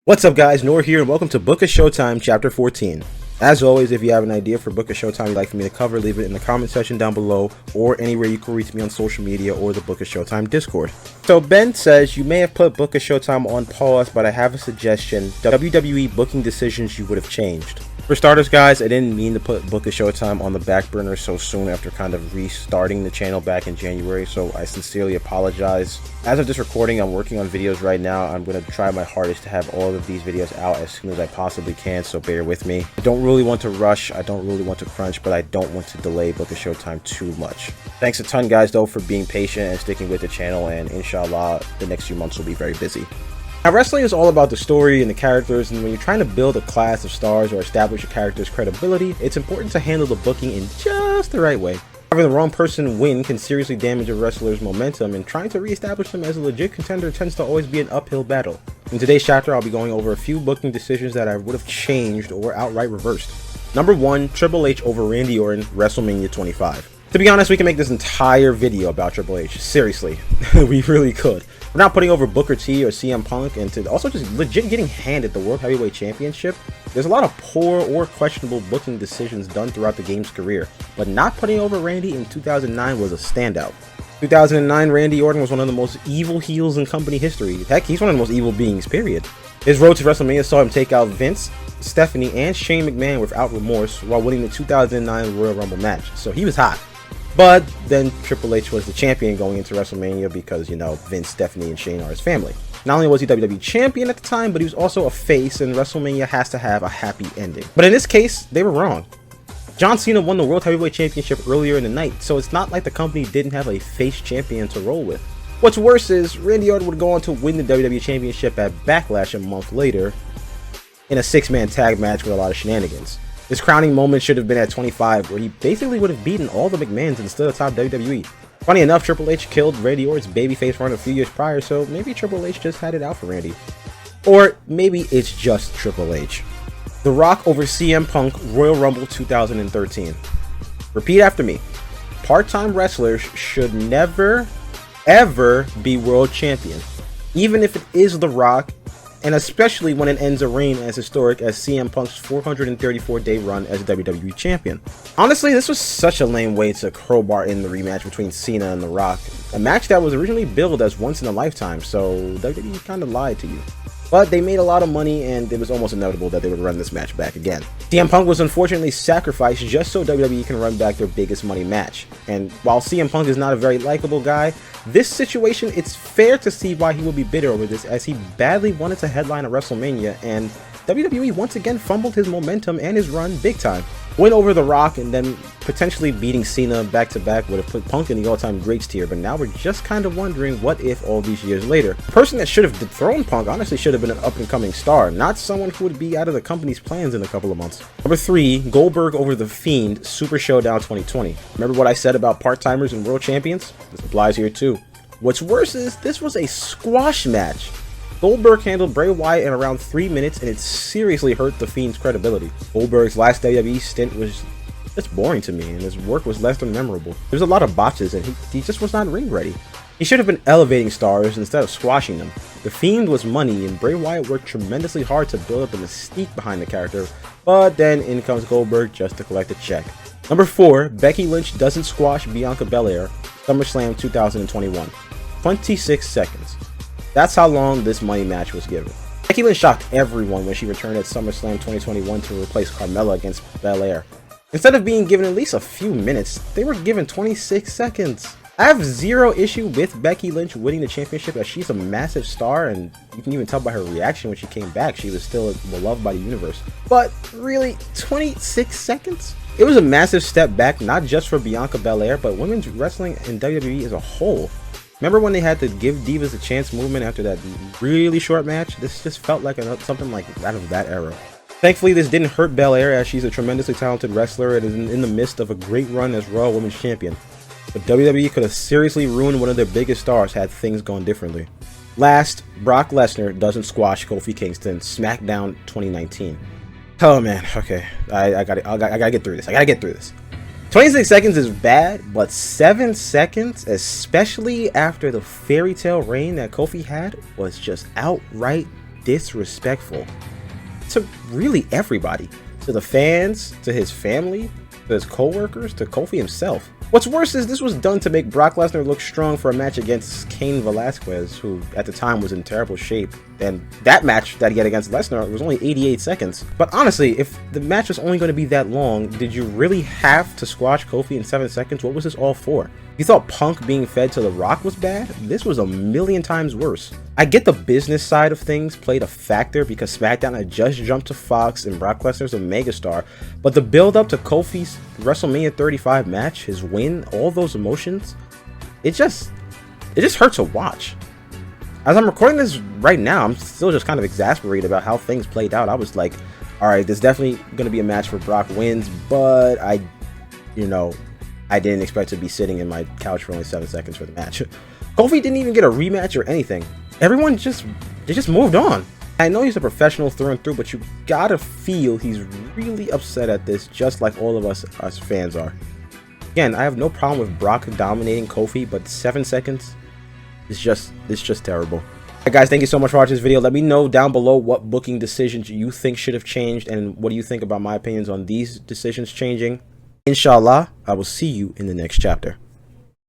What's up guys, Noor here and welcome to Book of Showtime Chapter 14. As always, if you have an idea for Book of Showtime you'd like for me to cover, leave it in the comment section down below or anywhere you can reach me on social media or the Book of Showtime Discord. So Ben says, you may have put Book of Showtime on pause, but I have a suggestion. WWE booking decisions you would have changed. For starters guys, I didn't mean to put Book of Showtime on the back burner so soon after kind of restarting the channel back in January, so I sincerely apologize. As of this recording, I'm working on videos right now. I'm going to try my hardest to have all of these videos out as soon as I possibly can, so bear with me. I don't really want to rush, I don't really want to crunch, but I don't want to delay Book of Showtime too much. Thanks a ton guys though for being patient and sticking with the channel, and inshallah the next few months will be very busy. Now, wrestling is all about the story and the characters, and when you're trying to build a class of stars or establish a character's credibility, it's important to handle the booking in just the right way. Having the wrong person win can seriously damage a wrestler's momentum, and trying to re-establish them as a legit contender tends to always be an uphill battle. In today's chapter, I'll be going over a few booking decisions that I would have changed or outright reversed. Number 1, Triple H over Randy Orton, WrestleMania 25. To be honest, we can make this entire video about Triple H. Seriously, we really could. We're not putting over Booker T or CM Punk, and to also just legit getting handed the World Heavyweight Championship. There's a lot of poor or questionable booking decisions done throughout the game's career, but not putting over Randy in 2009 was a standout. 2009, Randy Orton was one of the most evil heels in company history. Heck, he's one of the most evil beings, period. His road to WrestleMania saw him take out Vince, Stephanie, and Shane McMahon without remorse while winning the 2009 Royal Rumble match, so he was hot. But then Triple H was the champion going into WrestleMania because, you know, Vince, Stephanie, and Shane are his family. Not only was he WWE champion at the time, but he was also a face, and WrestleMania has to have a happy ending. But in this case, they were wrong. John Cena won the World Heavyweight Championship earlier in the night, so it's not like the company didn't have a face champion to roll with. What's worse is, Randy Orton would go on to win the WWE Championship at Backlash a month later in a 6-man tag match with a lot of shenanigans. His crowning moment should have been at 25, where he basically would have beaten all the McMahons and stood atop WWE. Funny enough, Triple H killed Randy Orton's babyface run a few years prior, so maybe Triple H just had it out for Randy. Or maybe it's just Triple H. The Rock over CM Punk, Royal Rumble 2013. Repeat after me. Part-time wrestlers should never, ever be world champion, even if it is The Rock, and especially when it ends a reign as historic as CM Punk's 434-day run as WWE champion. Honestly, this was such a lame way to crowbar in the rematch between Cena and The Rock, a match that was originally billed as once in a lifetime, so WWE kind of lied to you. But they made a lot of money, and it was almost inevitable that they would run this match back again. CM Punk was unfortunately sacrificed just so WWE can run back their biggest money match. And while CM Punk is not a very likable guy, this situation, it's fair to see why he would be bitter over this, as he badly wanted to headline a WrestleMania, and WWE once again fumbled his momentum and his run big time. Win over The Rock and then potentially beating Cena back-to-back would have put Punk in the all-time greats tier, but now we're just kind of wondering what if all these years later. The person that should have dethroned Punk honestly should have been an up-and-coming star, not someone who would be out of the company's plans in a couple of months. Number 3, Goldberg over The Fiend, Super Showdown 2020. Remember what I said about part-timers and world champions? This applies here too. What's worse is, this was a squash match. Goldberg handled Bray Wyatt in around 3 minutes, and it seriously hurt The Fiend's credibility. Goldberg's last WWE stint was just boring to me, and his work was less than memorable. There's a lot of botches, and he just was not ring ready. He should have been elevating stars instead of squashing them. The Fiend was money, and Bray Wyatt worked tremendously hard to build up the mystique behind the character, but then in comes Goldberg just to collect a check. Number 4, Becky Lynch doesn't squash Bianca Belair, SummerSlam 2021. 26 seconds. That's how long this money match was given. Becky Lynch shocked everyone when she returned at SummerSlam 2021 to replace Carmella against Belair. Instead of being given at least a few minutes, they were given 26 seconds. I have zero issue with Becky Lynch winning the championship, as she's a massive star, and you can even tell by her reaction when she came back, she was still beloved by the universe. But really, 26 seconds? It was a massive step back, not just for Bianca Belair, but women's wrestling in WWE as a whole. Remember when they had to give Divas a chance movement after that really short match? This just felt like something like out of that era. Thankfully, this didn't hurt Belair, as she's a tremendously talented wrestler and is in the midst of a great run as Raw Women's Champion. But WWE could have seriously ruined one of their biggest stars had things gone differently. Last, Brock Lesnar doesn't squash Kofi Kingston, SmackDown 2019. Oh man, okay, I gotta get through this. 26 seconds is bad, but 7 seconds, especially after the fairy tale reign that Kofi had, was just outright disrespectful to really everybody. To the fans, to his family, to his co-workers, to Kofi himself. What's worse is this was done to make Brock Lesnar look strong for a match against Cain Velasquez, who at the time was in terrible shape. And that match that he had against Lesnar was only 88 seconds. But honestly, if the match was only going to be that long, did you really have to squash Kofi in 7 seconds? What was this all for? You thought Punk being fed to The Rock was bad? This was a million times worse. I get the business side of things played a factor because SmackDown had just jumped to Fox and Brock Lesnar's a megastar, but the build up to Kofi's WrestleMania 35 match, his win, all those emotions, it just hurts to watch. As I'm recording this right now, I'm still just kind of exasperated about how things played out. I was like, all right, there's definitely going to be a match where Brock wins, but I didn't expect to be sitting in my couch for only 7 seconds for the match. Kofi didn't even get a rematch or anything. Everyone just moved on. I know he's a professional through and through, but you gotta feel he's really upset at this, just like all of us fans are. Again, I have no problem with Brock dominating Kofi, but 7 seconds is just terrible. Alright guys, thank you so much for watching this video. Let me know down below what booking decisions you think should have changed, and what do you think about my opinions on these decisions changing. Inshallah, I will see you in the next chapter.